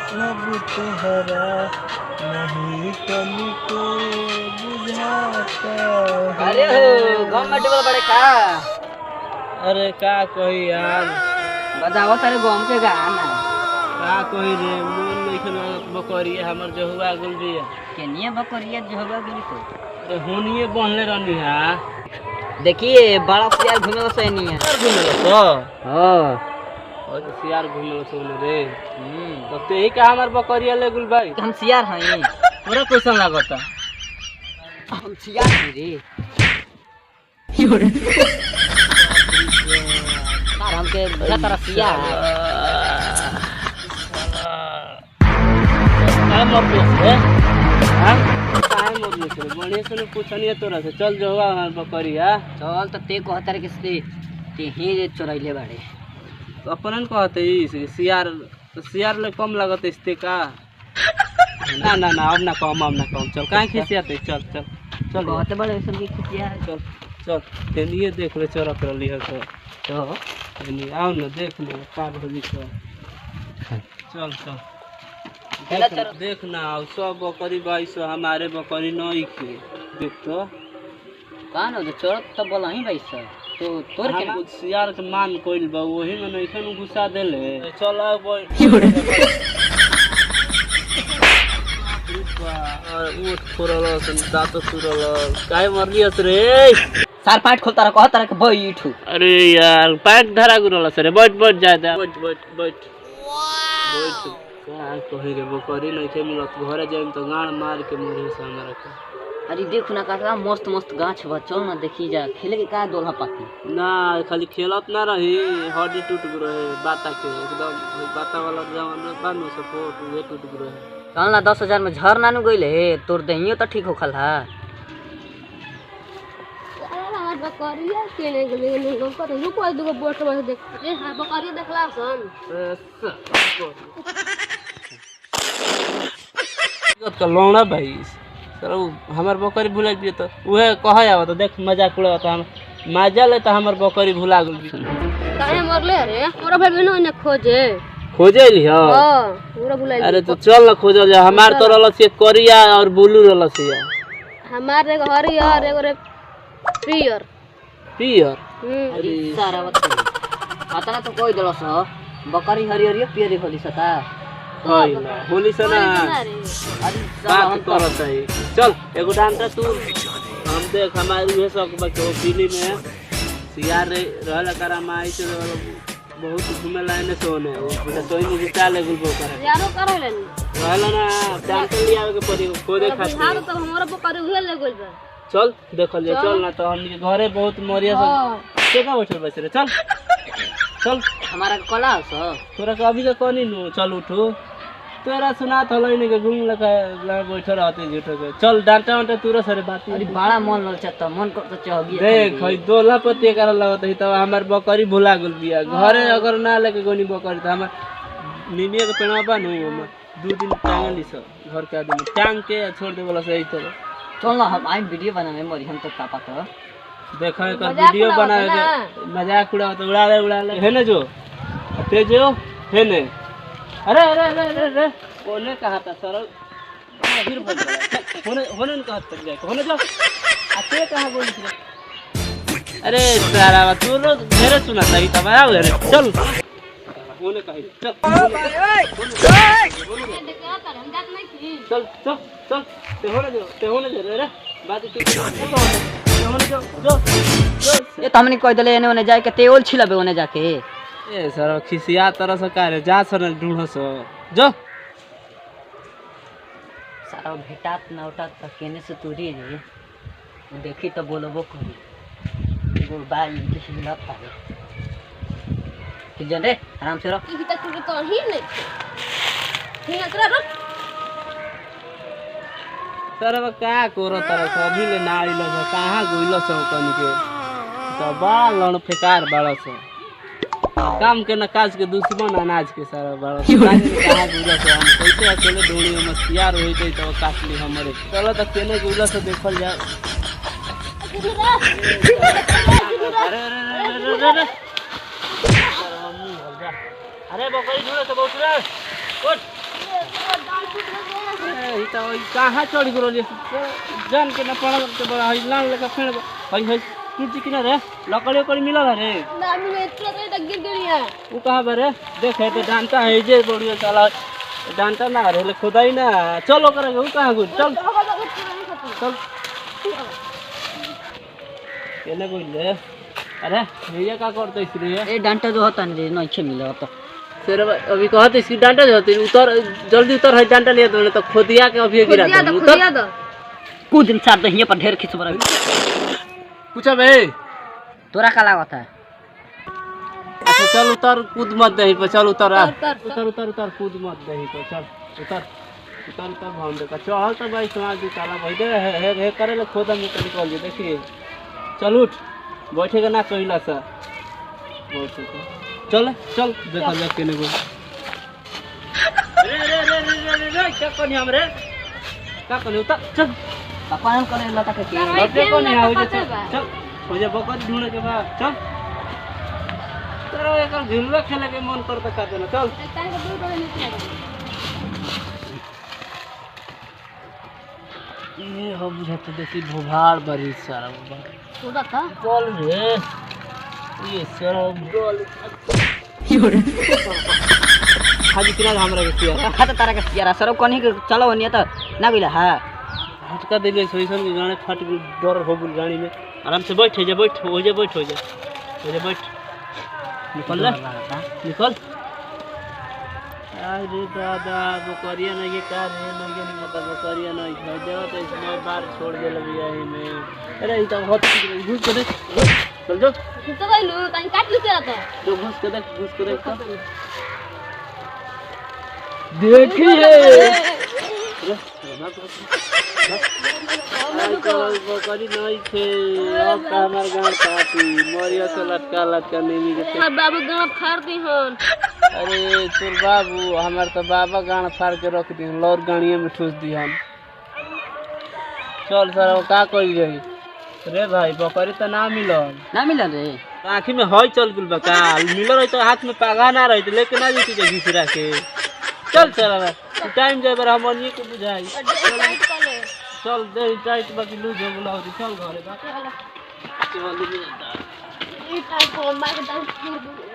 अब तोहरा नहीं तनिको बुझाता है। अरे हो गाँव में डूबल बड़े का। अरे का कही यार, बजाओ तारे गाँव के गाना। का कही रे, मन नहीं खेल बकरी हमर जहुआ गुल बिया। केनिया बकरिया जो होगा गेली तो। अरे हुनिए बनले रहनी है। देखिए बड़ा सियार घूमे से नहीं है। यार घूमे तो हां और सियार घूमे तो रे। तो ते ही का हमर बकरिया ले गुल भाई। हम सियार हई। पूरा कैसन लागता? हम सियार हई रे। हमके बुझा तारा सियार का मतलब है? हां काहे मतलब से बढ़िया से पूछनी है तोरा से। चल जो हमर बकरिया। चल तो ते कहतर के से ते ही चोरैले बाड़े। तो अपनन कहते ई सियार सियार ले कम लागत इसते का। ना ना ना अब ना कम चल काहे खिसियाते। चल चल चल कहते बड़े सब की खिसिया। चल चल तेनिए देख ले चोरा कर लिया तो तेनी आओ ना देख ले का भली चल चल चल देख ना सब बकरी भाई सो हमारे बकरी नहीं के देख तो कान हो चोर तो बोला ही भाई सर तो तोर के कुछ सियार के मान कोइल बा वही में नहीं खन घुसा देले। चल अब ऊट फोरल दांत तुरल काहे मरलियस रे। सार पाट खोलता रह कहता रह के बैठू। अरे यार पैक धरा गुरल सरे बैठ बैठ जा दे बैठ बैठ बैठ बैठ का कहि रे बकरी नहीं के मिलत घरे जाइम तो गाड़ मार के मोरे से हमरा के। अरे देखू ना का मस्त मस्त गाछ बा चल ना देखी जा खेले के का दोलहा पाती ना खाली खेलत ना रही हड्डी टूट गई रहे बाता के एकदम बाता वाला जवान बानो सपोर्ट वे टूट गई रहे। चल ना 10,000 में झर नानू गइले तोर दहियो तो ठीक होखल हा। बकरिया केने गेले लोग कर रुको दुगो बोट में देख रे। हां बकरिया देखला सन तो लौड़ा भाई सर हमार बकरी भुला गई तो उहे कह आवा तो देख मजाक उड़ावा तो हम मजा ले तो हमार बकरी भुला गई। काहे मरले रे तोरा भाई बिना ने खोजे खोजे लियो। हां पूरा भुला। अरे तो चल ना खोजल जा हमार तो रहल से करिया और ब्लू रहल से हमार रे हरियर एगो रे पियर पियर। अरे सारा आता तो कोई दलस बकरी हरियर पियर होली सता होई ना होली से ना अरे बात करत है। चल एगो डांटा तू हम देख हमारी उहे सब बको दिल्ली में सियार रहल करा माई से बहुत घूमे लाने सोने पूरा तो ही जिता ले गुलबो करे यारो करले रहल ना डांटा लिया के पड़ी खोदे खातिर। हां तो हमरा बकरी उहे ले गइल बा। चल देख ले चल ना तो हमनी के घरे बहुत मरिया सब के का बैठल बस रे। चल चल हमारा कला हो तोरा के अभी के कहनी नु चल उठो तोरा सुना तो लइने के घूम लगा बैठल रहते झूठो के। चल डांटा वांटा तूरा सरे बात। अरे बड़ा मन लल चता मन को तो चहगी देख हई दोला पति कर लगत है तब हमर बकरी भुला गेल बिया घरे अगर ना लेके गोनी बकरी त हमर निमिया के पेड़वा बानू हम 2 दिन टांगली सब घर के आदमी टांग के छोड़ दे बोला सही तो। चल ना हम आई वीडियो बनावे मरी हम तो पापा तो देखो एकर वीडियो बनावे के मजाक उड़ा ले है ना जो ते जो है ने। अरे अरे अरे अरे कोने कहा था सर फिर बोल होने होने कहा तक जाए होने जो आते कहां बोल रहे। अरे सारा तू लोग मेरे सुना था ही तब आओ रे चल होने कहा चल चल चल चल ते होने जो रे बात तू होने जो ये तो हमने कह दले एने ओने जाए के तेल छिलबे ओने जाके। ए सर खिसिया तरह से का रे जा सर ढूंढो सो जो सारा भेटात ना उठात त केने से तोरी रे देखी तो बोलबो करी एगो बाई के हिलत पावे ठीक जन रे आराम से रह। ई तक तो ही नहीं ठीक है तोरा रुक तरह का कोरो तरह से अभी ले ना आइलो से कहां गइलो से कनी के तो बड़ा लण फेकार बड़ा से काम के न काज के दुश्मन अनाज के सारा बड़ा कहां गइलो से हम कैसे अकेले दौड़ी में तैयार होई गई तो काट ली हमरे। चलो तो केने गइलो से देखल जा। अरे अरे अरे अरे बकरी ढूंढे तो बहुत रे उठ ई त ओइ कहाँ चढ़ गेलो जान के न पड़ा के बड़ा हई लान लेके फेण हई हई टूटी किना रे लकड़ी उकड़ी मिलल रे ना मिले इतना तो तक गिर गई है उ कहाँ बा रे देख है तो डांटा है जे बड़ी साला डांटा ना रे खुदाई ना चलो करेगा उ कहाँ गुल चल चल केने बोल ले अरे भैया का करते इसरे ए डांटा जो होता नहीं नहीं छे मिले होता सर अभी कहते इसकी डांटा जो होती उतर जल्दी उतर है डांटा लिया तो तो खोदिया के अभी गिरा दे उतर कुछ दिन साथ दहिया पर ढेर खिंच बरा पूछा बे तोरा का लागत है अच्छा चल उतर कूद मत दही पर चल उतर उतर, उतर उतर कूद मत दही पर चल उतर उतर उतर भाव दे का चल तो भाई समाज दी ताला भाई दे हे करे ले खोदा में निकल जे देखिए चल उठ बैठेगा ना कहिला सा बैठ चल चल देखा जा केने को रे रे रे रे रे रे क्या कोनी हमरे का कोनी उतर चल पापा हम करे लता के लटे कोनी हो जे चल हो जा बकत ढूंढे के बाद चल तेरा एक झुलवा खेले के मन करता का देना चल ये हो बुझाते देखी भोभार बड़ी सारा छोटा था चल रे ये सारा बोल हाजी किना हमरा के किया खाता तारा के यार सर कोनी के चलो नहीं तो ना बिला हां हटका दे ले सोईसन के गाने फट गई डर हो गई गाड़ी में आराम से बैठ जा बैठ हो जा बैठ हो जा बैठ निकल ले निकल अरे दादा बकरिया नहीं के कार है नहीं नहीं मतलब बकरिया नहीं है दे तो इसमें बार छोड़ दे लगी है में अरे ये तो बहुत घुस के देख चल जो तो भाई लो कहीं काट ली तेरा तो घुस के देख बकरी नहीं थे अब का हमार गांव काटी मोरिया से लटका नहीं मिले बाबू गांव फाड़ दी हन अरे तोर बाबू हमार तो बाबा गांव फाड़ के रख दी लौर गाड़िया में ठूस दी हम चल सर का कइल जाई रे भाई बकरी तो ना मिलल रे आँखी में हई चल गइल बा का मिलल रही तो हाथ में पागा ना रही तो लेके ना जीती घिसरा के चल चल टाइम जाए बार हम अन्य को बुझाई चल दे टाइट बाकी लूज हो बोला चल घरे बा चल ये टाइप को मार के